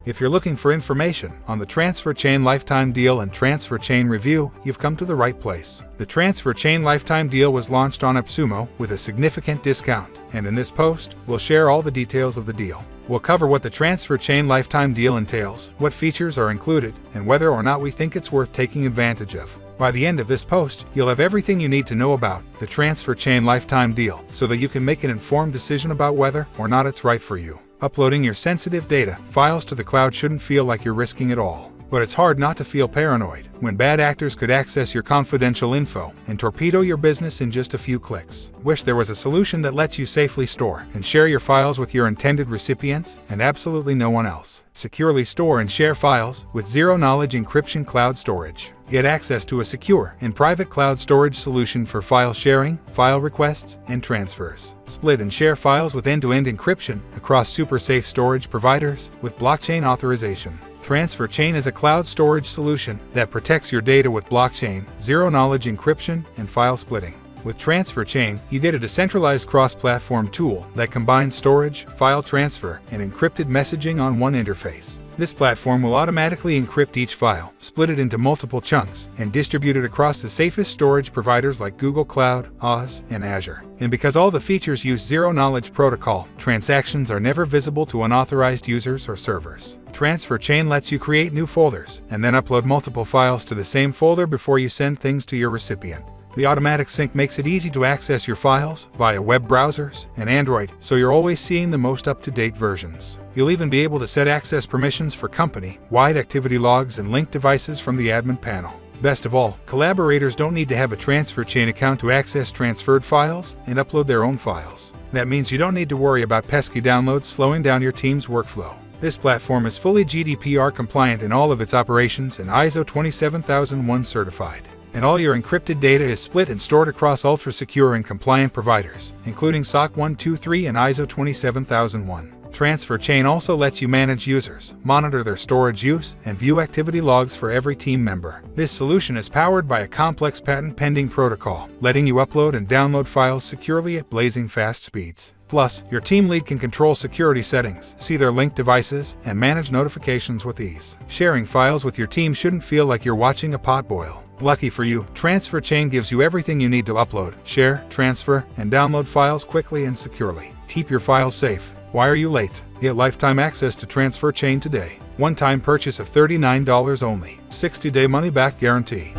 If you're looking for information on the TransferChain Lifetime Deal and TransferChain Review, you've come to the right place. The TransferChain Lifetime Deal was launched on Appsumo with a significant discount, and in this post, we'll share all the details of the deal. We'll cover what the TransferChain Lifetime Deal entails, what features are included, and whether or not we think it's worth taking advantage of. By the end of this post, you'll have everything you need to know about the TransferChain Lifetime Deal so that you can make an informed decision about whether or not it's right for you. Uploading your sensitive data files to the cloud shouldn't feel like you're risking it all. But it's hard not to feel paranoid when bad actors could access your confidential info and torpedo your business in just a few clicks. Wish there was a solution that lets you safely store and share your files with your intended recipients and absolutely no one else. Securely store and share files with zero-knowledge encryption cloud storage. Get access to a secure and private cloud storage solution for file sharing, file requests, and transfers. Split and share files with end-to-end encryption across super safe storage providers with blockchain authorization. TransferChain is a cloud storage solution that protects your data with blockchain, zero-knowledge encryption, and file splitting. With TransferChain, you get a decentralized cross-platform tool that combines storage, file transfer, and encrypted messaging on one interface. This platform will automatically encrypt each file, split it into multiple chunks, and distribute it across the safest storage providers like Google Cloud, Oz, and Azure. And because all the features use zero-knowledge protocol, transactions are never visible to unauthorized users or servers. TransferChain lets you create new folders and then upload multiple files to the same folder before you send things to your recipient. The automatic sync makes it easy to access your files via web browsers and Android, so you're always seeing the most up-to-date versions. You'll even be able to set access permissions for company-wide activity logs and linked devices from the admin panel. Best of all, collaborators don't need to have a TransferChain account to access transferred files and upload their own files. That means you don't need to worry about pesky downloads slowing down your team's workflow. This platform is fully GDPR compliant in all of its operations and ISO 27001 certified. And all your encrypted data is split and stored across ultra-secure and compliant providers, including SOC 123 and ISO 27001. TransferChain also lets you manage users, monitor their storage use, and view activity logs for every team member. This solution is powered by a complex patent-pending protocol, letting you upload and download files securely at blazing fast speeds. Plus, your team lead can control security settings, see their linked devices, and manage notifications with ease. Sharing files with your team shouldn't feel like you're watching a pot boil. Lucky for you, TransferChain gives you everything you need to upload, share, transfer, and download files quickly and securely. Keep your files safe. Why are you late? Get lifetime access to TransferChain today. One-time purchase of $39 only. 60-day money-back guarantee.